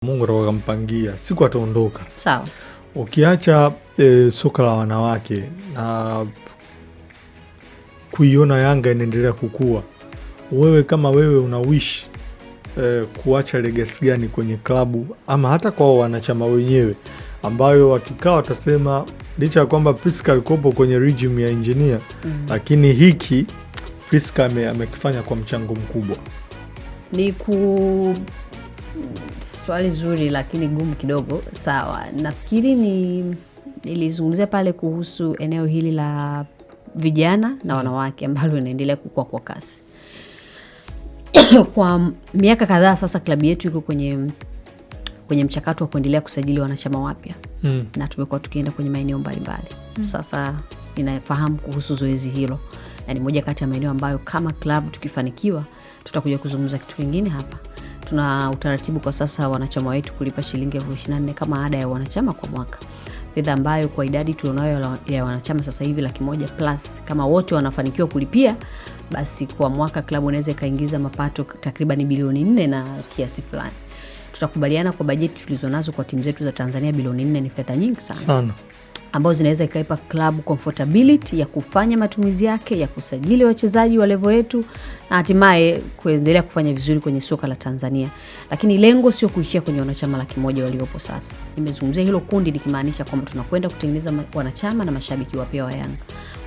Mungu atakuwa kampangia, siku ataondoka. Sawa. Ukiacha soka la wanawake na kuiona Yanga inaendelea kukua, wewe kama wewe una wish kuacha legacy gani kwenye klabu ama hata kwa wanachama wenyewe, ambayo wakikaa watasema licha ya kwamba Priska alikopo kwenye regime ya engineer lakini hiki Priska amekifanya kwa mchango mkubwa? Ni swali zuri lakini gumu kidogo. Sawa. Nafikiri nilizungumzia pale kuhusu eneo hili la vijana na wanawake ambalo inaendelea kukua kwa kasi. Kwa miaka kadhaa sasa klabu yetu iko kwenye mchakato wa kuendelea kusajili wanachama wapya. Na tumekuwa tukienda kwenye maeneo mbalimbali. Sasa ninafahamu kuhusu zoezi hilo. Na ni moja kati ya maeneo ambayo kama klabu tukifanikiwa tutakuja kuzungumza kitu kingine hapa. Tuna utaratibu kwa sasa wanachama wetu kulipa shilingi 24,000 kama ada ya wanachama kwa mwaka. Fedha ambayo kwa idadi tulionayo ya wanachama sasa hivi 100,000 plus, kama wote wanafanikiwa kulipia, basi kwa mwaka klabu inaweza kaingiza mapato takriban bilioni 4 na kiasi fulani. Tutakubaliana kwa bajeti tulizonazo kwa timu zetu za Tanzania bilioni 4 ni fedha nyingi sana. Ambazo zinaweza ikaipa klabu comfortability ya kufanya matumizi yake, ya kusajili wachezaji wa level yetu na hatimaye kuendelea kufanya vizuri kwenye soka la Tanzania. Lakini lengo sio kuishia kwenye wanachama 100,000 waliopo sasa. Nimezungumzia hilo kundi nikimaanisha kwamba tunakwenda kutengeneza wanachama na mashabiki wapya wa Yanga.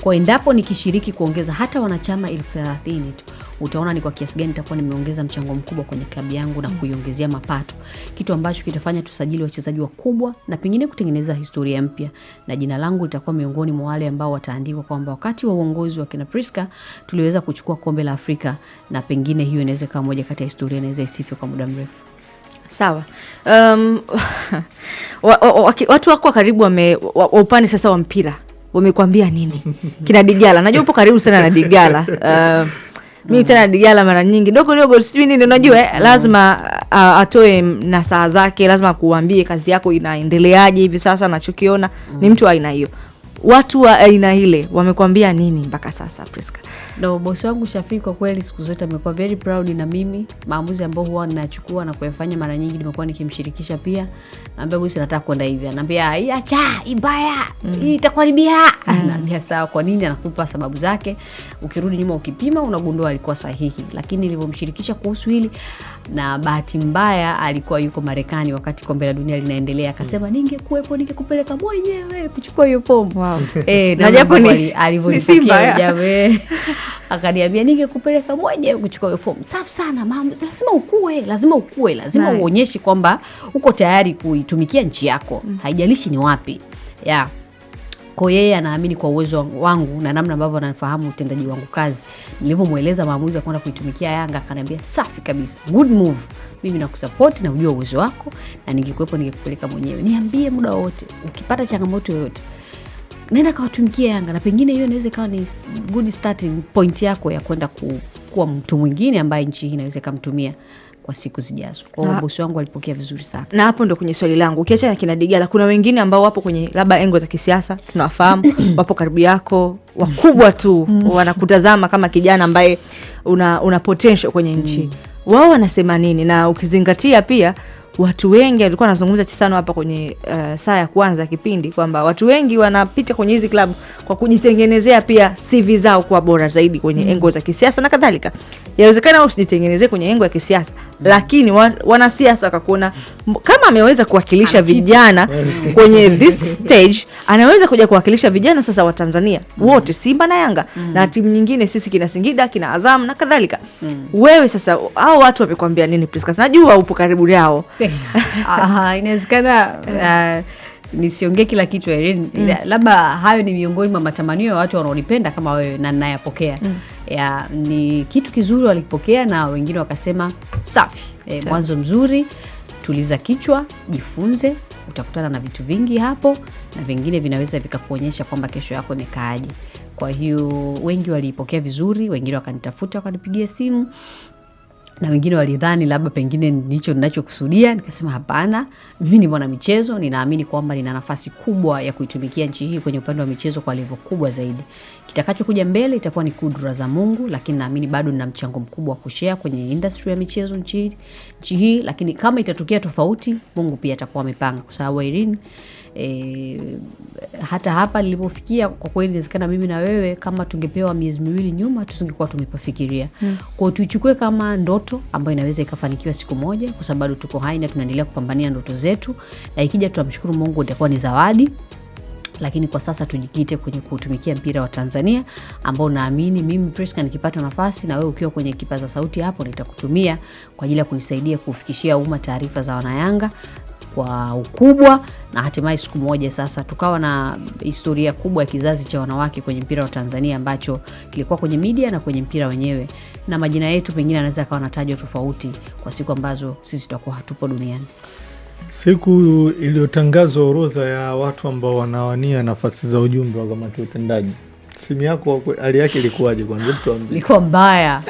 Kwa endapo nikishiriki kuongeza hata wanachama 30,000 tu, utaona ni kwa kiasi gani nitakuwa nimeongeza mchango mkubwa kwenye klabu yangu na kuiongezea mapato. Kitu ambacho kitafanya tusajili wachezaji wakubwa na pengine kutengeneza historia mpya, na jina langu litakuwa miongoni mwa wale ambao wataandikwa kwamba wakati wa uongozi wa kina Priska tuliweza kuchukua kombe la Afrika, na pengine hiyo inaweza kuwa moja kati ya historia inaweza isife kwa muda mrefu. Sawa. Watu wako karibu upande sasa wa mpira wamekwambia nini? Kina Digala, najua upo karibu sana na Digala. Mimi tena Digala mara nyingi dogo sijui nini, unajua lazima atoe nasaha zake, lazima kuambie kazi yako inaendeleaje hivi sasa nachokiona. Ni mtu wa aina hiyo. Watu wa aina ile wamekwambia nini mpaka sasa Priska? No, bosi wangu Shafii kwa kweli siku zote amekuwa very proud na mimi. Maamuzi ambayo huwa ninachukua na kuyafanya mara nyingi nimekuwa nikimshirikisha pia. Naambia bosi nataka kwenda hivi. Ananiambia acha, ibaya, hii itakuharibia. Naambia sawa, kwa nini? Anakupa sababu zake. Ukirudi nyuma ukipima unagundua alikuwa sahihi. Lakini nilipomshirikisha kuhusu hili, na bahati mbaya alikuwa yuko Marekani wakati kombe la dunia linaendelea, akasema ningekuepo ningekupeleka mwenyewe kuchukua hiyo fomu. Wow. Na japo alivyonipokea jawe akaniambia ningekupeleka mwenyewe kuchukua hiyo fomu. Safi sana mama, lazima ukue, lazima nice. Uonyeshe kwamba uko tayari kuitumikia nchi yako. Haijalishi ni wapi. Yeah. Kwa yeye anaamini kwa uwezo wangu na namna ambavyo anafahamu utendaji wangu kazi. Nilivyomueleza maamuzi ya kwenda kuitumikia Yanga, akaniambia safi kabisa, good move. Mimi nakusupport na ujue uwezo wako, na ningekuepo ningekupeleka mwenyewe. Niambie muda wote ukipata changamoto yoyote, nenda kawatumikia Yanga, na pengine hiyo inaweza kawa ni good starting point yako ya kwenda kuwa mtu mwingine ambaye nchi hii inaweza kumtumia kwa siku zijazo. Kwa hiyo bosi wangu alipokea vizuri sana. Na hapo ndo kwenye swali langu. Ukiacha na kina Digala, kuna wengine ambao wapo kwenye labda engo za kisiasa, tunawafahamu, wapo karibu yako, wakubwa tu, wanakutazama kama kijana ambaye una potential kwenye nchi. Wao wanasema nini? Na ukizingatia pia watu wengi, alikuwa anazungumza Chisano hapa kwenye saa ya kwanza kipindi kwamba watu wengi wanapita kwenye hizi klabu kwa kujitengenezea pia CV zao kuwa bora zaidi kwenye engo za kisiasa na kadhalika. Yawezekana usijitengenezee kwenye engo ya kisiasa, lakini wanasiasa wakakuona kama ameweza kuwakilisha vijana kwenye this stage, anaweza kuja kuwakilisha vijana sasa wa Tanzania wote, Simba na Yanga na timu nyingine, sisi kina Singida, kina Azam na kadhalika. Wewe sasa hao watu wamekwambia nini Priska? Najua upo karibu yao. Inawezekana nisiongee kila kitu Irene. Labda hayo ni miongoni mwa matamanio ya watu wanaonipenda kama wewe na ninayapokea. Ni kitu kizuri walipokea, na wengine wakasema safi. Mwanzo mzuri, tuliza kichwa, jifunze, utakutana na vitu vingi hapo na vingine vinaweza vikakuonyesha kwamba kesho yako imekaaje. Kwa hiyo wengi walipokea vizuri, wengine wakanitafuta wakanipigia simu. na wengine walidhani labda pengine ndicho ninachokusudia. Nikasema hapana, mimi ni mwana michezo, ninaamini kwamba nina nafasi kubwa ya kuitumikia nchi hii kwenye upande wa michezo kwa level kubwa zaidi. Kitakachokuja mbele itakuwa ni kudra za Mungu, lakini naamini bado nina mchango mkubwa wa kushare kwenye industry ya michezo nchi hii, lakini kama itatokea tofauti, Mungu pia atakuwa amepanga, kwa sababu Irene, hata hapa nilipofikia kwa kweli inawezekana mimi na wewe kama tungepewa miezi miwili nyuma tusingekuwa tumepafikiria. Kwa tuichukue kama ndoto ambayo inaweza ikafanikiwa siku moja, kwa sababu bado tuko hai na tunaendelea kupambania ndoto zetu, na ikija tutamshukuru Mungu itakuwa ni zawadi. Lakini kwa sasa tujikite kwenye kutumikia mpira wa Tanzania, ambao naamini mimi Priska nikipata nafasi na wewe ukiwa kwenye kipaza sauti hapo nitakutumia kwa ajili ya kunisaidia kufikishia umma taarifa za wanayanga kwa ukubwa, na hatimaye siku moja sasa tukawa na historia kubwa ya kizazi cha wanawake kwenye mpira wa Tanzania ambacho kilikuwa kwenye media na kwenye mpira wenyewe, na majina yetu pengine anaweza kawa natajwa tofauti kwa siku ambazo sisi tutakuwa hatupo duniani. Siku iliyotangazwa orodha ya watu ambao wanawania nafasi za ujumbe wa kamati ya utendaji, simu yako hali yake ilikuwaje kwanza? Tuambie.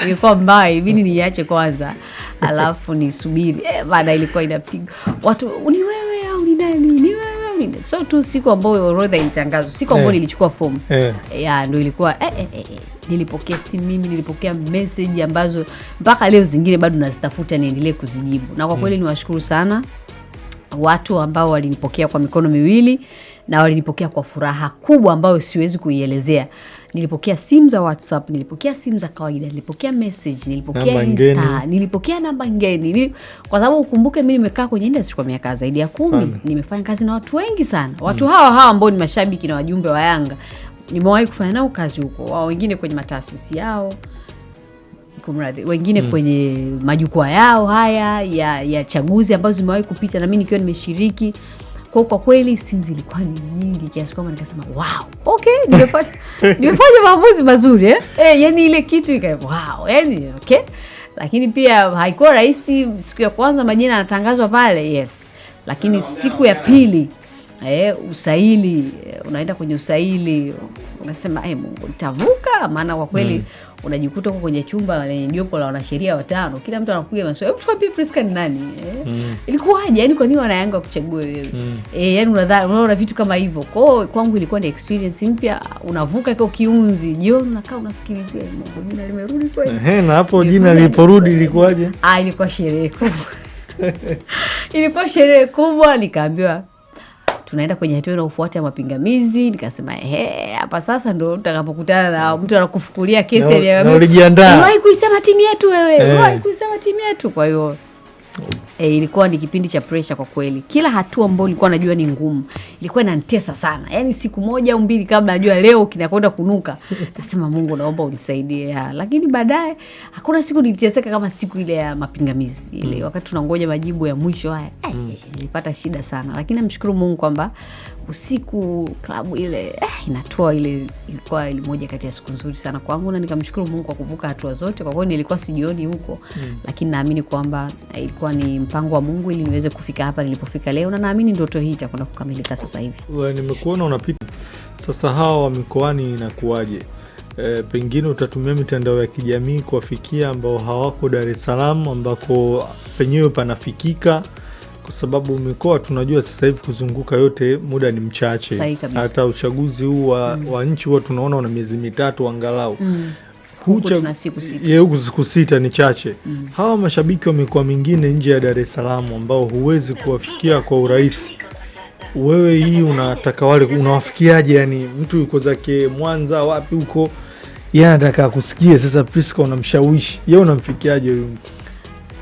Ilikuwa mbaya, ibidi niache kwanza alafu nisubiri. Baada ilikuwa inapiga watu, ni wewe au ni nani? Ni wewe au ni? So tu siku ambayo orodha ilitangazwa, siku ambayo nilichukua fomu. Ndio ilikuwa nilipokea simu mimi, nilipokea message ambazo mpaka leo zingine bado nazitafuta niendelee kuzijibu. Na kwa kweli niwashukuru sana watu ambao walinipokea kwa mikono miwili na walinipokea kwa furaha kubwa ambayo siwezi kuielezea. Nilipokea simu za WhatsApp, nilipokea simu za kawaida, nilipokea message, nilipokea Insta, nilipokea namba ngeni. Kwa sababu ukumbuke mimi nimekaa kwenye industry kwa miaka zaidi ya 10. Nimefanya kazi na watu wengi sana. Watu hawa ambao ni mashabiki na wajumbe wa Yanga, nimewahi kufanya nao kazi huko. Wao wengine kwenye mataasisi yao, wengine kwenye majukwaa yao haya ya chaguzi ambazo zimewahi kupita na mimi nikiwa nimeshiriki. Kwa kweli simu zilikuwa ni nyingi kiasi kwamba nikasema wow, okay, nimefanya maamuzi mazuri yani ile kitu wow, yani okay. Lakini pia haikuwa rahisi. Siku ya kwanza majina yanatangazwa pale, yes, lakini siku ya pili usaili, unaenda kwenye usaili unasema Mungu nitavuka, maana kwa kweli unajikuta uko kwenye chumba lenye jopo la wanasheria 5, kila mtu anakuja maswali, hebu tuambie Priska ni nani? Ilikuwaje? Yani kwa nini wanayanga kuchagua wewe? Yani unaona vitu kama hivyo. Kwangu ilikuwa ni experience mpya. Unavuka kwa kiunzi, jioni unakaa unasikilizia Mungu jina limerudi kweli. Na hapo jina liliporudi ilikuwaje? Ilikuwa sherehe kubwa. Ilikuwa sherehe kubwa. Nikaambiwa tunaenda kwenye hatua inayofuata ya mapingamizi. Nikasema hapa sasa ndo utakapokutana na mtu anakufukulia kesi ya na ulijiandaa. Unawahi kuisema timu yetu wewe? Unawahi kuisema timu yetu? Kwa hiyo ilikuwa ni kipindi cha pressure kwa kweli. Kila hatua ambayo nilikuwa najua ni ngumu ilikuwa inanitesa sana. Yaani siku moja au mbili kabla najua leo kinakwenda kunuka, nasema Mungu naomba unisaidie. Lakini baadaye hakuna siku niliteseka kama siku ile ya mapingamizi. Ile wakati tunangoja majibu ya mwisho haya, nilipata shida sana. Lakini namshukuru Mungu kwamba usiku klabu ile inatoa ile, ilikuwa ile moja kati ya siku nzuri sana kwangu, na nikamshukuru Mungu kwa kuvuka hatua zote. Kwa kweli nilikuwa sijioni huko, lakini naamini kwamba ilikuwa ni mpango wa Mungu ili niweze kufika hapa nilipofika leo, na naamini ndoto hii itakwenda kukamilika sasa hivi. Nimekuona unapita sasa, hawa wa mikoani inakuwaje? Pengine utatumia mitandao ya kijamii kuwafikia ambao hawako Dar es Salaam ambako penyewe panafikika, kwa sababu mikoa tunajua sasa hivi kuzunguka yote muda ni mchache. Hata uchaguzi huu wa nchi huwa tunaona una miezi 3 angalau. Huku tuna siku 6. Huku siku 6 ni chache. Hawa mashabiki wa mikoa mingine nje ya Dar es Salaam ambao huwezi kuwafikia kwa urahisi, wewe hii unataka wale unawafikiaje? Yani mtu yuko zake Mwanza wapi huko, yeye anataka kusikia sasa Priska unamshawishi, yeye unamfikiaje huyo mtu?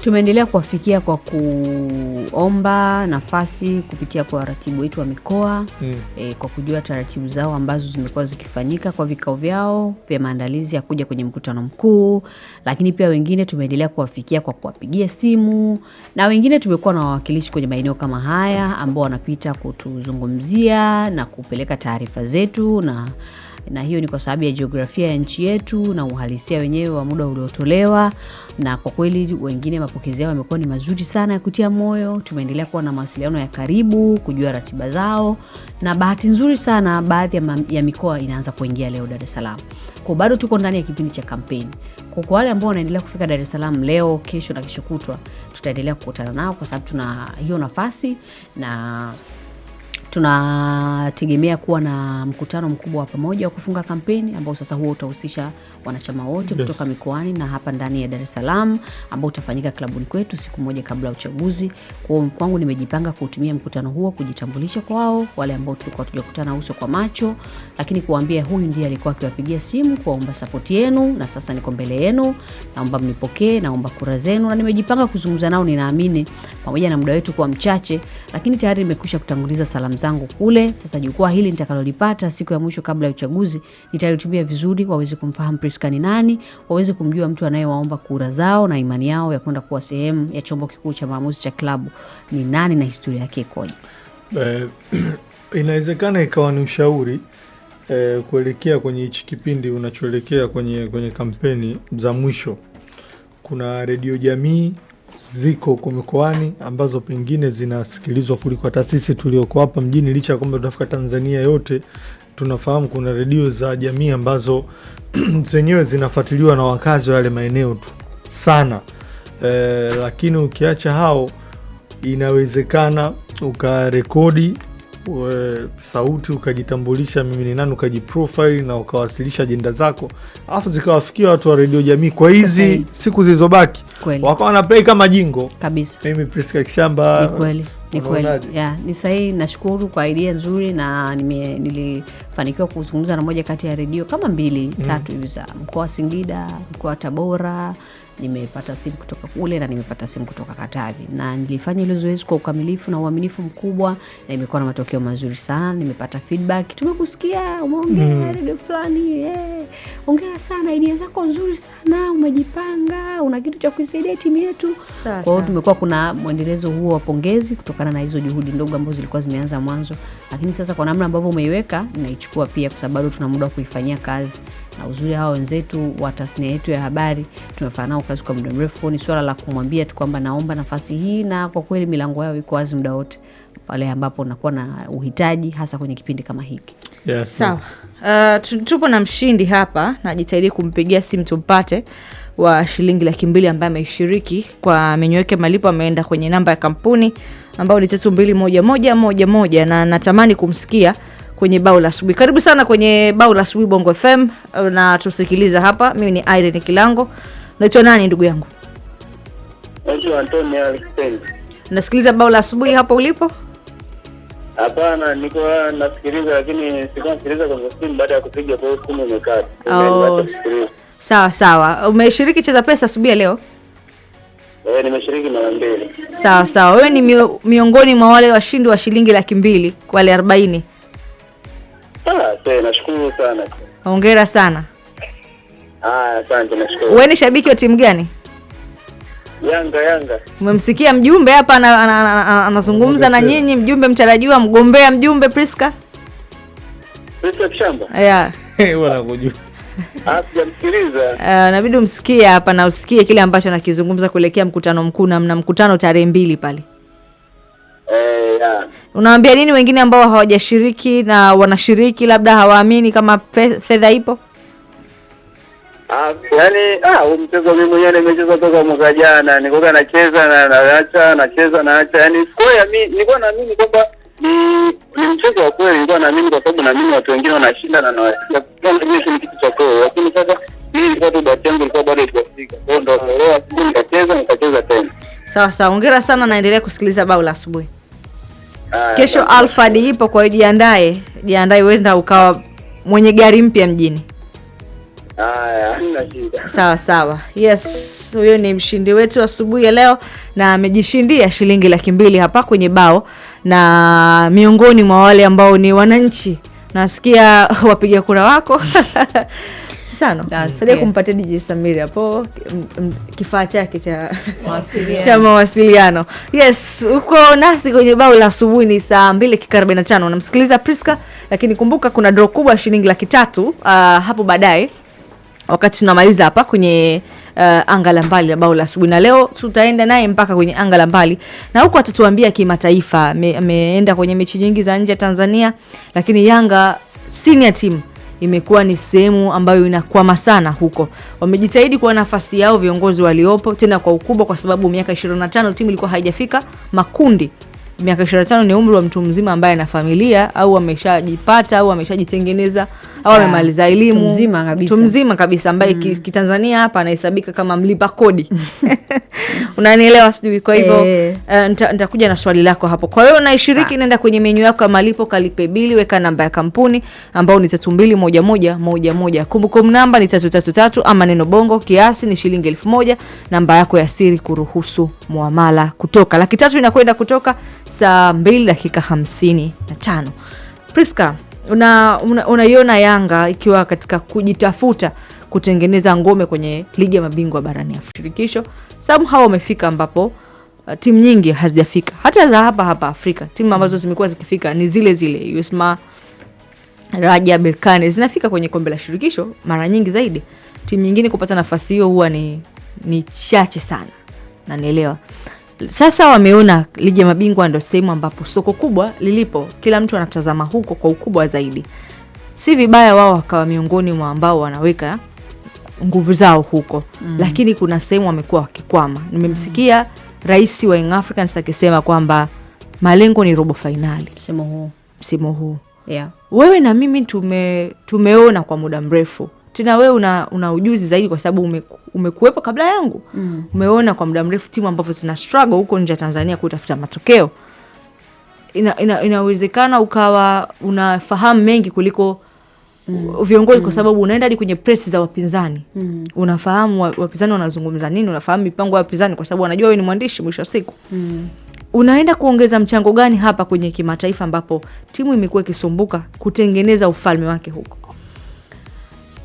Tumeendelea kuwafikia kwa kuomba nafasi kupitia kwa waratibu wetu wa mikoa, kwa kujua taratibu zao ambazo zimekuwa zikifanyika kwa vikao vyao vya maandalizi ya kuja kwenye mkutano mkuu. Lakini pia wengine tumeendelea kuwafikia kwa kuwapigia simu, na wengine tumekuwa na wawakilishi kwenye maeneo kama haya ambao wanapita kutuzungumzia na kupeleka taarifa zetu, na na hiyo ni kwa sababu ya jiografia ya nchi yetu na uhalisia wenyewe wa muda uliotolewa. Na kwa kweli wengine mapokezi yao yamekuwa ni mazuri sana ya kutia moyo. Tumeendelea kuwa na mawasiliano ya karibu, kujua ratiba zao, na bahati nzuri sana baadhi ya mikoa inaanza kuingia leo Dar es Salaam. Kwa bado tuko ndani ya kipindi cha kampeni. Kwa wale ambao wanaendelea kufika Dar es Salaam leo, kesho na kesho kutwa, tutaendelea kukutana nao kwa sababu tuna hiyo nafasi, na tunategemea kuwa na mkutano mkubwa wa pamoja wa kufunga kampeni ambao sasa huo utahusisha wanachama wote kutoka mikoani na hapa ndani ya Dar es Salaam, ambao utafanyika klabuni kwetu siku moja kabla ya uchaguzi. Kwa hiyo kwangu nimejipanga kutumia mkutano huo kujitambulisha kwao, wale ambao tulikuwa tujakutana uso kwa macho, lakini kuambia huyu ndiye alikuwa akiwapigia simu kuomba support yenu, na sasa niko mbele yenu, naomba mnipokee, naomba kura zenu, na nimejipanga kuzungumza nao. Ninaamini pamoja na muda wetu kwa mchache, lakini tayari nimekwisha kutanguliza salamu zangu kule. Sasa jukwaa hili nitakalolipata siku ya mwisho kabla ya uchaguzi nitalitumia vizuri, waweze kumfahamu Priska ni nani, waweze kumjua mtu anayewaomba kura zao na imani yao ya kwenda kuwa sehemu ya chombo kikuu cha maamuzi cha klabu ni nani na historia yake ikoje. Inawezekana ikawa ni ushauri kuelekea kwenye hichi kipindi unachoelekea kwenye kampeni za mwisho. Kuna redio jamii ziko kwa mikoani ambazo pengine zinasikilizwa kuliko hata sisi tulioko hapa mjini, licha kwamba tunafika Tanzania yote. Tunafahamu kuna redio za jamii ambazo zenyewe zinafuatiliwa na wakazi wa yale maeneo tu sana. Lakini ukiacha hao, inawezekana ukarekodi sauti, ukajitambulisha mimi ni nani, ukajiprofile na ukawasilisha ajenda zako, alafu zikawafikia watu wa redio jamii kwa hizi siku zilizobaki, wakawa na play kama jingo kabisa. Mimi Priska Kishamba. Ni kweli. Ni sahihi. Nashukuru kwa idea nzuri, na nilifanikiwa kuzungumza na moja kati ya redio kama 2-3 hivi za mkoa wa Singida, mkoa wa Tabora. Nimepata simu kutoka kule na nimepata simu kutoka Katavi, na nilifanya ile zoezi kwa ukamilifu na uaminifu mkubwa, na imekuwa na matokeo mazuri sana. Nimepata feedback, tumekusikia umeongea redio fulani, hongera sana, idea zako nzuri sana, umejipanga, una kitu cha kusaidia timu yetu. Kwa hiyo tumekuwa kuna mwendelezo huo wa pongezi kutokana na hizo juhudi ndogo ambazo zilikuwa zimeanza mwanzo, lakini sasa kwa namna ambavyo umeiweka ninaichukua pia, kwa sababu tuna muda wa kuifanyia kazi. Na uzuri hao wenzetu wa tasnia yetu ya habari tumefanya nao kazi kwa muda mrefu. Ni swala la kumwambia tu kwamba naomba nafasi hii, na kwa kweli milango yao iko wazi muda wote pale ambapo unakuwa na uhitaji, hasa kwenye kipindi kama hiki. Yes. Sawa. Tupo na mshindi hapa, najitahidi kumpigia simu tumpate, wa shilingi 200,000 ambaye ameshiriki kwa menyoeke malipo. Ameenda kwenye namba ya kampuni ambayo ni 321111, na natamani kumsikia kwenye bao la asubuhi. Karibu sana kwenye bao la asubuhi Bongo FM, na tusikiliza hapa. Mimi ni Irene Kilango. Unaitwa nani ndugu yangu? Naitwa Antonio Alexander. Unasikiliza bao la asubuhi hapo ulipo? Hapana, niko nasikiliza, lakini sikuwa nasikiliza kwa simu baada ya kupiga kwa simu imekata. Sawa. Umeshiriki Cheza Pesa asubuhi leo? Nimeshiriki mara 2. Sawa. Wewe ni miongoni mwa wale washindi wa shilingi 200,000 kwa wale 40. Nashukuru sana. Hongera sana. Asante, nashukuru. Wewe ni shabiki wa timu gani? Yanga. Umemsikia mjumbe hapa anazungumza na nyinyi, mjumbe mtarajiwa, mgombea mjumbe Priska Kishamba? Wala kujua. Sijamsikiliza. Inabidi umsikie hapa na usikie kile ambacho anakizungumza kuelekea mkutano mkuu, na mkutano tarehe 2 pale. Unawaambia nini wengine ambao hawajashiriki na wanashiriki, labda hawaamini kama fedha ipo? Mchezo mimi mwenyewe nimecheza toka mwaka jana, nilikuwa nacheza na naacha. Yaani mimi nilikuwa naamini kwamba ni mchezo wa kweli, nilikuwa naamini kwa sababu naamini watu wengine wanashinda na nawasikia ni kitu cha kweli. Lakini sasa mimi nilikuwa tu bahati yangu ilikuwa bado haijafika. Kwa hiyo ndio leo nikacheza tena. Sawa. Hongera sana, naendelea kusikiliza bao la asubuhi. Kesho Alfred ipo, kwa hiyo jiandae uenda ukawa mwenye gari mpya mjini. Hamna shida. Sawa. Yes, huyo ni mshindi wetu asubuhi ya leo, na amejishindia shilingi 200,000 hapa kwenye bao, na miongoni mwa wale ambao ni wananchi. Nasikia wapiga kura wako. Misano. Sasa kumpatia DJ Samiri hapo kifaa chake cha mawasiliano. Yes, uko nasi kwenye bao la asubuhi ni saa 2:45. Unamsikiliza Priska, lakini kumbuka kuna draw kubwa shilingi 300 hapo baadaye wakati tunamaliza hapa kwenye anga la mbali la bao la asubuhi, na leo tutaenda naye mpaka kwenye anga la mbali, na huko atatuambia kimataifa. Ameenda kwenye mechi nyingi za nje Tanzania, lakini Yanga senior team imekuwa ni sehemu ambayo inakwama sana huko. Wamejitahidi kwa nafasi yao viongozi waliopo tena kwa ukubwa, kwa sababu miaka 25 timu ilikuwa haijafika makundi. Miaka 25 ni umri wa mtu mzima ambaye ana familia au ameshajipata au ameshajitengeneza au amemaliza elimu. Mtu mzima kabisa ambaye kitanzania hapa anahesabika kama mlipa kodi. Unanielewa sijui? Kwa hivyo nitakuja na swali lako hapo. Kwa hiyo unaishiriki, nenda kwenye menu yako ya malipo, kalipe bili, weka namba ya kampuni ambao ni 321111. Kumbukumbu namba ni 333 ama neno bongo, kiasi ni shilingi 1000, namba yako ya siri kuruhusu muamala kutoka. 300 inakwenda kutoka saa 2:55. Priska, unaiona Yanga ikiwa katika kujitafuta kutengeneza ngome kwenye ligi ya mabingwa barani Afrika. Sababu hao wamefika ambapo timu nyingi hazijafika. Hata za hapa Afrika, timu ambazo zimekuwa zikifika ni zile USMA, Raja, Berkane zinafika kwenye kombe la shirikisho mara nyingi zaidi. Timu nyingine kupata nafasi hiyo huwa ni chache sana. Na nielewa. Sasa wameona ligi ya mabingwa ndio sehemu ambapo soko kubwa lilipo, kila mtu anatazama huko kwa ukubwa zaidi. Si vibaya wao wakawa miongoni mwa ambao wanaweka nguvu zao huko. Lakini kuna sehemu wamekuwa wakikwama. Nimemsikia rais wa Young Africans akisema kwamba malengo ni robo finali msimu huu. Yeah. Wewe na mimi tumeona kwa muda mrefu. Tena wewe una ujuzi zaidi kwa sababu umekuwepo kabla yangu. Umeona kwa muda mrefu timu ambazo zina struggle huko nje ya Tanzania kutafuta matokeo. Inawezekana ukawa unafahamu mengi kuliko viongozi kwa sababu unaenda hadi kwenye press za wapinzani. Unafahamu wapinzani wanazungumza nini, unafahamu mipango ya wapinzani kwa sababu unajua wewe ni mwandishi mwisho wa siku. Unaenda kuongeza mchango gani hapa kwenye kimataifa ambapo timu imekuwa ikisumbuka kutengeneza ufalme wake huko?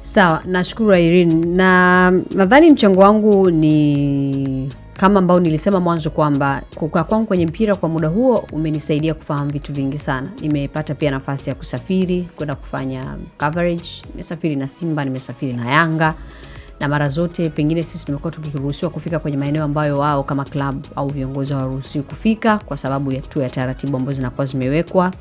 Sawa, nashukuru Irene. Na nadhani mchango wangu ni kama ambao nilisema mwanzo kwamba kukaa kwangu kwenye mpira kwa muda huo umenisaidia kufahamu vitu vingi sana. Nimepata pia nafasi ya kusafiri, kwenda kufanya coverage. Nimesafiri na Simba, nimesafiri na Yanga. Na mara zote pengine sisi tumekuwa tukiruhusiwa kufika kwenye maeneo ambayo wao kama club au viongozi hawaruhusiwi kufika kwa sababu ya taratibu ambazo zinakuwa zimewekwa.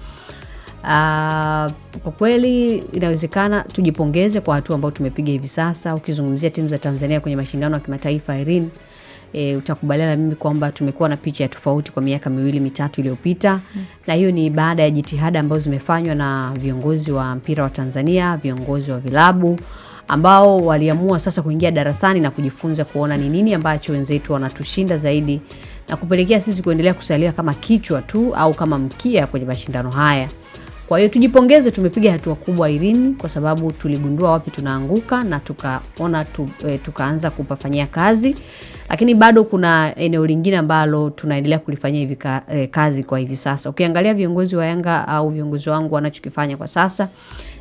Kwa kweli inawezekana tujipongeze kwa hatua ambayo tumepiga hivi sasa. Ukizungumzia timu za Tanzania kwenye mashindano ya kimataifa, Irene, utakubaliana na mimi kwamba tumekuwa na picha ya tofauti kwa miaka 2-3 iliyopita. Na hiyo ni baada ya jitihada ambazo zimefanywa na viongozi wa mpira wa Tanzania, viongozi wa vilabu ambao waliamua sasa kuingia darasani na kujifunza kuona ni nini ambacho wenzetu wanatushinda zaidi, na kupelekea sisi kuendelea kusalia kama kichwa tu au kama mkia kwenye mashindano haya. Kwa hiyo tujipongeze, tumepiga hatua kubwa Irene, kwa sababu tuligundua wapi tunaanguka na tukaona tukaanza kupafanyia kazi. Lakini bado kuna eneo lingine ambalo tunaendelea kulifanyia hivi kazi kwa hivi sasa. Ukiangalia viongozi wa Yanga au viongozi wangu wanachokifanya kwa sasa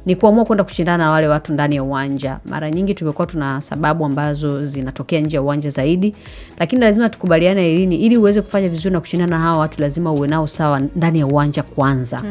ni kuamua kwenda kushindana na wale watu ndani ya uwanja. Mara nyingi tumekuwa tuna sababu ambazo zinatokea nje ya uwanja zaidi, lakini lazima tukubaliane Irene, ili uweze kufanya vizuri na kushindana na hawa watu lazima uwe nao sawa ndani ya uwanja kwanza.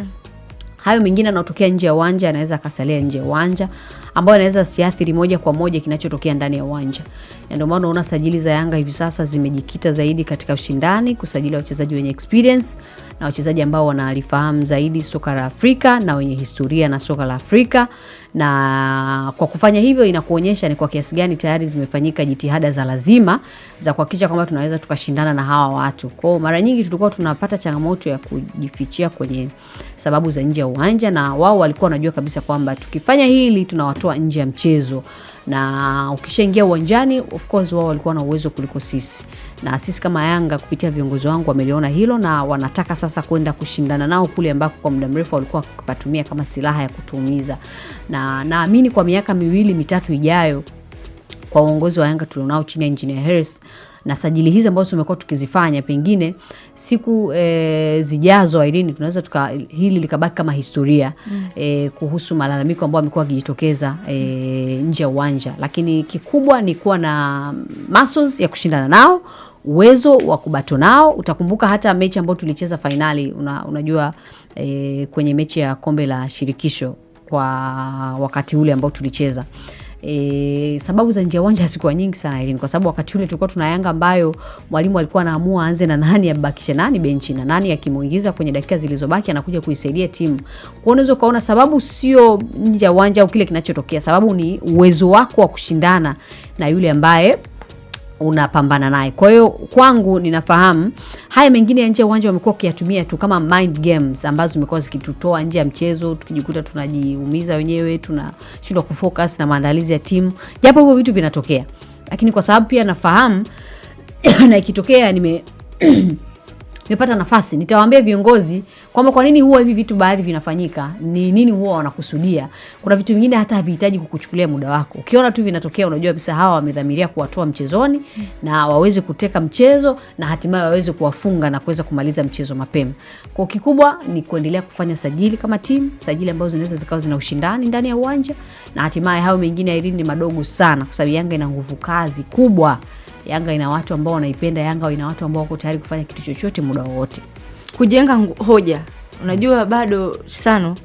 Hayo mengine yanayotokea nje ya uwanja yanaweza kasalia nje ya uwanja, ambayo yanaweza siathiri moja kwa moja kinachotokea ndani ya uwanja. Na ndio maana unaona sajili za Yanga hivi sasa zimejikita zaidi katika ushindani, kusajili wachezaji wenye experience na wachezaji ambao wanalifahamu zaidi soka la Afrika na wenye historia na soka la Afrika. Na kwa kufanya hivyo inakuonyesha ni kwa kiasi gani tayari zimefanyika jitihada za lazima za kuhakikisha kwamba tunaweza tukashindana na hawa watu. Kwa mara nyingi tulikuwa tunapata changamoto ya kujifichia kwenye sababu za nje ya uwanja, na wao walikuwa wanajua kabisa kwamba tukifanya hili tunawatoa nje ya mchezo. Na ukishaingia uwanjani, of course wao walikuwa na uwezo kuliko sisi. Na sisi kama Yanga kupitia viongozi wangu wameliona hilo, na wanataka sasa kwenda kushindana nao kule ambako kwa muda mrefu walikuwa wakipatumia kama silaha ya kutuumiza. Na naamini kwa miaka 2-3 ijayo kwa uongozi wa Yanga tulionao chini ya Engineer Harris, na sajili hizi ambazo tumekuwa tukizifanya, pengine siku zijazo Irene, tunaweza hili likabaki kama historia kuhusu malalamiko ambayo yamekuwa yakijitokeza nje ya uwanja, lakini kikubwa ni kuwa na muscles ya kushindana nao, uwezo wa kubato nao. Utakumbuka hata mechi ambayo tulicheza finali, unajua kwenye mechi ya kombe la shirikisho kwa wakati ule ambao tulicheza, sababu za nje ya uwanja hazikuwa nyingi sana Irene, kwa sababu wakati ule tulikuwa tuna Yanga ambayo mwalimu alikuwa anaamua aanze na nani, abakishe nani benchi, na nani akimuingiza kwenye dakika zilizobaki anakuja kuisaidia timu. Kwa unaweza kaona sababu sio nje ya uwanja au kile kinachotokea, sababu ni uwezo wako wa kushindana na yule ambaye unapambana naye. Kwa hiyo kwangu ninafahamu haya mengine ya nje ya uwanja wamekuwa kiyatumia tu kama mind games ambazo zimekuwa zikitutoa nje ya mchezo, tukijikuta tunajiumiza wenyewe, tunashindwa kufocus na maandalizi ya timu. Japo hivyo vitu vinatokea, lakini kwa sababu pia nafahamu na ikitokea nimepata nafasi, nitawaambia viongozi kwamba kwa nini huwa hivi vitu baadhi vinafanyika, ni nini huwa wanakusudia. Kuna vitu vingine hata havihitaji kukuchukulia muda wako. Ukiona tu vinatokea, unajua bisa hawa wamedhamiria kuwatoa mchezoni na waweze kuteka mchezo na hatimaye waweze kuwafunga na kuweza kumaliza mchezo mapema. Kwa kikubwa ni kuendelea kufanya sajili kama timu, sajili ambazo zinaweza zikawa zina ushindani ndani ya uwanja, na hatimaye hao mengine ya Irene ni madogo sana, kwa sababu Yanga ina nguvu kazi kubwa. Yanga ina watu ambao wanaipenda Yanga, ina watu ambao wako tayari kufanya kitu chochote muda wote. Kujenga hoja. Unajua bado sana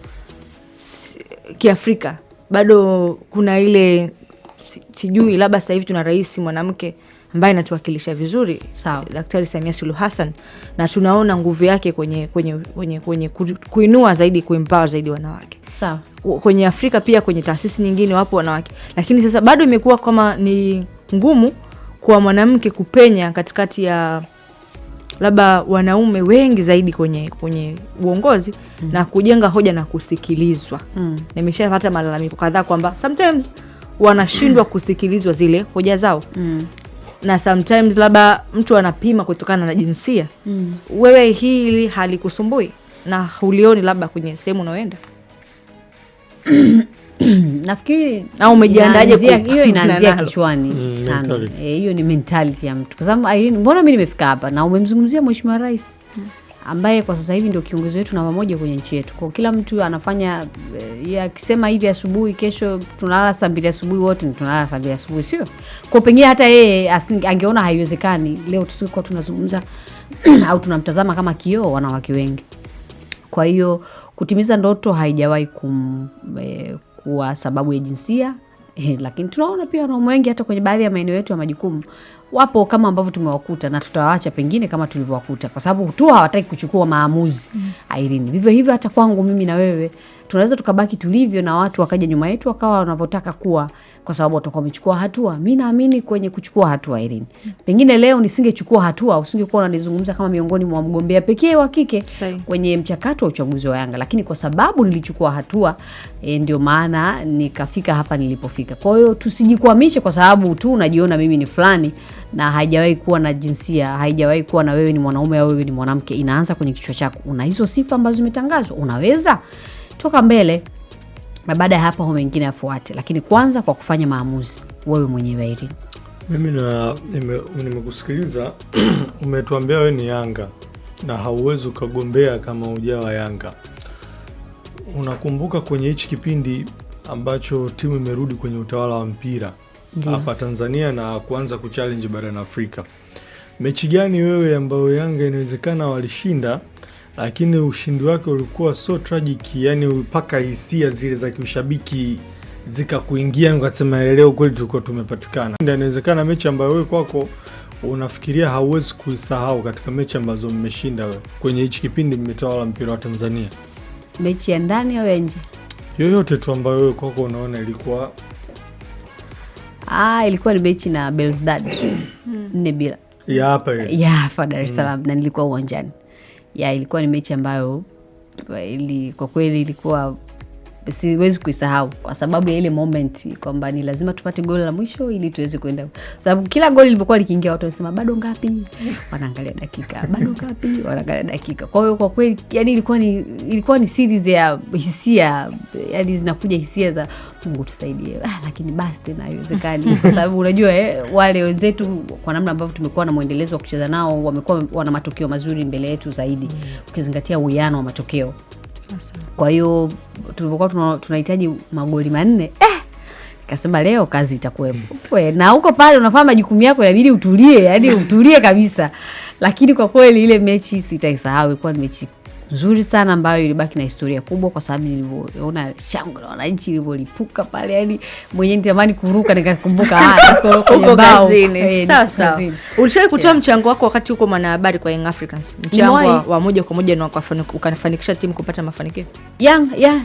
kiafrika bado kuna ile sijui, labda sasa hivi tuna rais mwanamke ambaye anatuwakilisha vizuri, sawa, Daktari Samia Suluhu Hassan, na tunaona nguvu yake kwenye kuinua zaidi, kuempower zaidi wanawake. Sawa. Kwenye Afrika pia kwenye taasisi nyingine wapo wanawake, lakini sasa bado imekuwa kama ni ngumu kwa mwanamke kupenya katikati ya labda wanaume wengi zaidi kwenye uongozi na kujenga hoja na kusikilizwa. Nimeshapata malalamiko kadhaa kwamba sometimes wanashindwa kusikilizwa zile hoja zao. Na sometimes labda mtu anapima kutokana na jinsia. Wewe hili halikusumbui na hulioni labda kwenye sehemu unaoenda? Nafikiri au umejiandaje? Hiyo inaanzia kichwani sana. Hiyo ni mentality ya mtu. Kwa sababu Irene, mbona mimi nimefika hapa na umemzungumzia Mheshimiwa Rais ambaye kwa sasa hivi ndio kiongozi wetu namba moja kwenye nchi yetu. Kwa kila mtu anafanya akisema hivi asubuhi, kesho tunalala saa 2 asubuhi, wote tunalala saa 2 asubuhi, sio? Kwa pengine hata yeye angeona haiwezekani, leo tulikuwa tunazungumza au tunamtazama kama kioo wanawake wengi. Kwa hiyo kutimiza ndoto haijawahi kuwa sababu ya jinsia, lakini tunaona pia wanaume wengi hata kwenye baadhi ya maeneo yetu ya majukumu wapo kama ambavyo tumewakuta, na tutawaacha pengine kama tulivyowakuta, kwa sababu tu hawataki kuchukua maamuzi. Irene, vivyo hivyo hata kwangu mimi na wewe tunaweza tukabaki tulivyo na watu wakaja nyuma yetu wakawa wanavyotaka kuwa, kwa sababu watakuwa wamechukua hatua. Mimi naamini kwenye kuchukua hatua Irene. Pengine leo nisingechukua hatua, usingekuwa unanizungumza kama miongoni mwa mgombea pekee wa kike kwenye mchakato wa uchaguzi wa Yanga, lakini kwa sababu nilichukua hatua ndio maana nikafika hapa nilipofika. Kwa hiyo tusijikwamishe kwa sababu tu unajiona mimi ni fulani, na haijawahi kuwa na jinsia, haijawahi kuwa na wewe ni mwanaume au wewe ni mwanamke. Inaanza kwenye kichwa chako. Una hizo sifa ambazo zimetangazwa, unaweza toka mbele, na baada ya hapo mengine yafuate, lakini kwanza kwa kufanya maamuzi wewe mwenyewe Irene. Mimi nimekusikiliza umetuambia wewe ni Yanga na hauwezi ukagombea kama hujawa Yanga. Unakumbuka kwenye hichi kipindi ambacho timu imerudi kwenye utawala wa mpira hapa Tanzania na kuanza kuchallenge barani Afrika, mechi gani wewe ambayo Yanga inawezekana walishinda, lakini ushindi wake ulikuwa so tragic, yani mpaka hisia zile za kiushabiki zikakuingia ukasema leo kweli tulikuwa tumepatikana? Inawezekana mechi ambayo wewe kwako unafikiria hauwezi kuisahau katika mechi ambazo mmeshinda wewe kwenye hichi kipindi mmetawala mpira wa Tanzania, mechi ya ndani au ya nje, yoyote tu ambayo wewe kwako unaona ilikuwa ilikuwa ni mechi na Belouizdad 4-0 ya hapa ile ya hapa Dar es Salaam, na nilikuwa uwanjani. Ilikuwa ni mechi ambayo kwa kweli ilikuwa siwezi kuisahau kwa sababu ya ile moment kwamba ni lazima tupate goli la mwisho ili tuweze kwenda. Sababu kila goli lilipokuwa likiingia watu wanasema bado ngapi? Wanaangalia dakika. Bado ngapi? Wanaangalia dakika. Kwa hiyo kwa kweli yani ilikuwa ni series ya hisia, yani zinakuja hisia za Mungu tusaidie. Lakini basi tena haiwezekani kwa sababu unajua wale wenzetu kwa namna ambavyo tumekuwa na muendelezo wa kucheza nao wamekuwa wana matokeo mazuri mbele yetu zaidi ukizingatia uwiano wa matokeo. Kwa hiyo tulipokuwa tunahitaji magoli 4 nikasema leo kazi itakuwepo. Na huko pale unafanya majukumu yako inabidi utulie, yani utulie kabisa. Lakini kwa kweli ile mechi sitaisahau, ilikuwa ni mechi nzuri sana ambayo ilibaki na historia kubwa kwa sababu niliona shangwe la wananchi lilipolipuka pale, yani mwenyewe nitamani kuruka nikakumbuka niko kwenye bao. Sasa ulishawahi kutoa mchango wako wakati uko mwanahabari kwa Young Africans? Mchango wa moja kwa moja na ukafanikisha timu kupata mafanikio?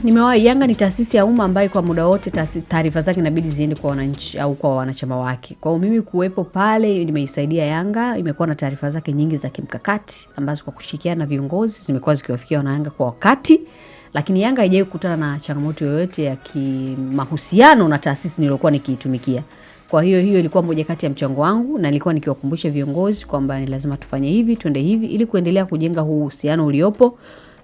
Nimewahi. Yanga ni taasisi ya umma ambayo kwa muda wote taarifa zake inabidi ziende kwa wananchi au kwa wanachama wake. Kwa hiyo mimi kuwepo pale nimeisaidia Yanga, imekuwa na taarifa zake nyingi za kimkakati ambazo kwa kushirikiana na viongozi zimekuwa zikiwafikia wanayanga kwa wakati. Lakini Yanga haijawahi kukutana na changamoto yoyote ya kimahusiano na taasisi niliyokuwa nikiitumikia. Kwa hiyo ilikuwa moja kati ya mchango wangu na nilikuwa nikiwakumbusha viongozi kwamba ni lazima tufanye hivi, twende hivi ili kuendelea kujenga huu uhusiano uliopo.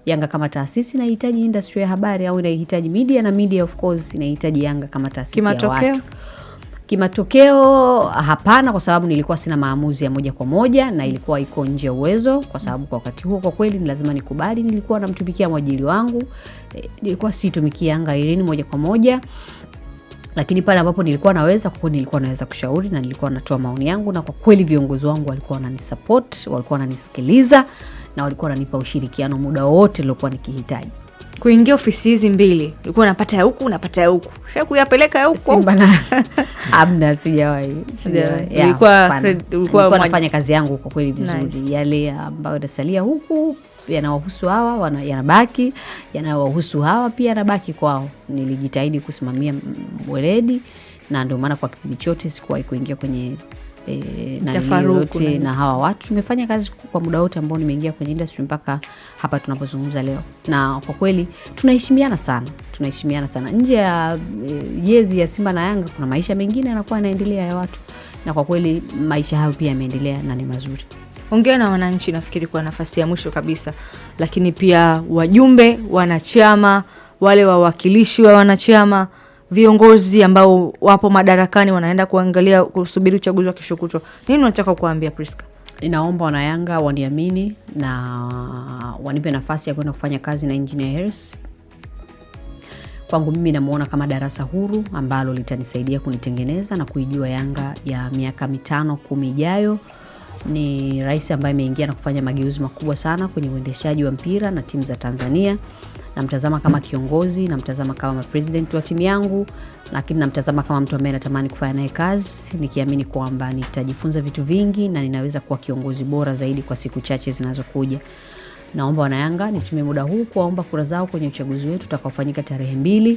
Yanga kama taasisi inahitaji industry ya habari au inahitaji media, na media of course inahitaji Yanga kama taasisi ya watu. Kimatokeo hapana, kwa sababu nilikuwa sina maamuzi ya moja kwa moja na ilikuwa iko nje ya uwezo, kwa sababu kwa wakati huo kwa kweli ni lazima nikubali nilikuwa namtumikia mwajili wangu. Nilikuwa situmikia Yanga Irene moja kwa moja. Lakini pale ambapo nilikuwa naweza, kwa kweli nilikuwa naweza kushauri na nilikuwa natoa maoni yangu, na kwa kweli viongozi wangu walikuwa wananisupport, walikuwa wananisikiliza na walikuwa wananipa ushirikiano muda wote nilikuwa nikihitaji. Kuingia ofisi hizi mbili ulikuwa unapata ya huku unapata ya huku, sio kuyapeleka ya huku? Simba na amna, sijawahi. Ulikuwa nafanya kazi yangu kwa kweli vizuri. Nice. Yale ambayo nasalia huku yanawahusu hawa yanabaki, yanawahusu hawa pia yanabaki kwao. Nilijitahidi kusimamia weledi na ndio maana kwa kipindi chote sikuwahi kuingia kwenye yote na hawa watu. Tumefanya kazi kwa muda wote ambao nimeingia kwenye industry mpaka hapa tunapozungumza leo. Na kwa kweli tunaheshimiana sana. Nje ya jezi ya Simba na Yanga kuna maisha mengine yanakuwa yanaendelea ya watu. Na kwa kweli maisha hayo pia yameendelea na ni mazuri. Ongea na wananchi, nafikiri kwa nafasi ya mwisho kabisa. Lakini pia wajumbe, wanachama, wale wawakilishi wa wanachama, viongozi ambao wapo madarakani wanaenda kuangalia kusubiri uchaguzi wa kesho kutwa. Nini unataka kuambia Priska? Ninaomba wanayanga waniamini na wanipe nafasi ya kwenda kufanya kazi na Engineer Hersi. Kwangu mimi namuona kama darasa huru ambalo litanisaidia kunitengeneza na kuijua Yanga ya miaka 5-10 ijayo. Ni rais ambaye ameingia na kufanya mageuzi makubwa sana kwenye uendeshaji wa mpira na timu za Tanzania. Namtazama kama kiongozi, namtazama kama president wa timu yangu, lakini namtazama kama mtu ambaye natamani kufanya naye kazi, nikiamini kwamba nitajifunza vitu vingi na ninaweza kuwa kiongozi bora zaidi kwa siku chache zinazokuja. Naomba wanayanga nitumie muda huu kuwaomba kura zao kwenye uchaguzi wetu utakaofanyika tarehe 2.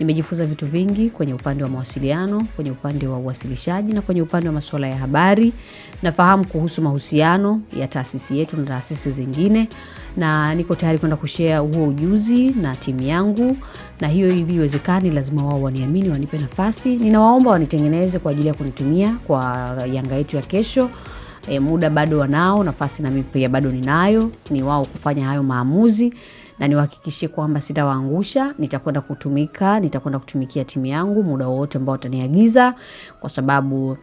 Nimejifunza vitu vingi kwenye upande wa mawasiliano, kwenye upande wa uwasilishaji na kwenye upande wa masuala ya habari. Nafahamu kuhusu mahusiano ya taasisi yetu na taasisi zingine, na niko tayari kwenda kushare huo ujuzi na timu yangu, na hiyo ili iwezekane lazima wao waniamini, wanipe nafasi. Ninawaomba wanitengeneze kwa ajili ya kunitumia kwa Yanga yetu ya kesho. Muda bado wanao, nafasi na mimi pia bado ninayo, ni wao kufanya hayo maamuzi. Na niwahakikishie kwamba sitawaangusha, nitakwenda kutumikia timu yangu muda wote ambao wataniagiza, kwa sababu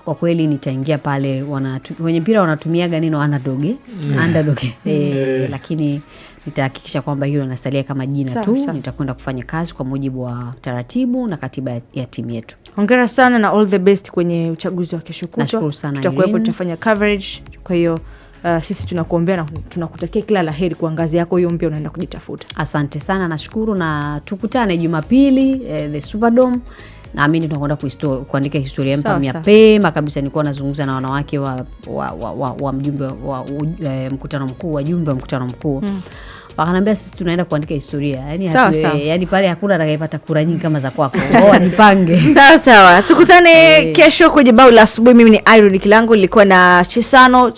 kwa kweli nitaingia pale wenye mpira wanatumiaga neno underdog. Lakini nitahakikisha kwamba hilo nasalia kama jina tu. Nitakwenda kufanya kazi kwa mujibu wa taratibu na katiba ya timu yetu. Hongera sana na all the best kwenye uchaguzi wa kesho kutwa. Tutakuwepo, tutafanya coverage. Kwa hiyo sisi tunakuombea na tunakutakia kila laheri kwa ngazi yako hiyo mpya unaenda kujitafuta. Asante sana, nashukuru, na tukutane Jumapili the Superdome. Naamini tunakwenda kuandika historia mpya mapema kabisa. Nilikuwa nazungumza na wanawake wa mjumbe wa mkutano mkuu, wajumbe wa mkutano mkuu. Wakaniambia sisi tunaenda kuandika historia. Yaani pale hakuna atakayepata kura nyingi kama za kwako. Nipange. Sawa. Tukutane kesho kwenye Bao la Asubuhi. Mimi ni Irene Kilango, nilikuwa na Chisano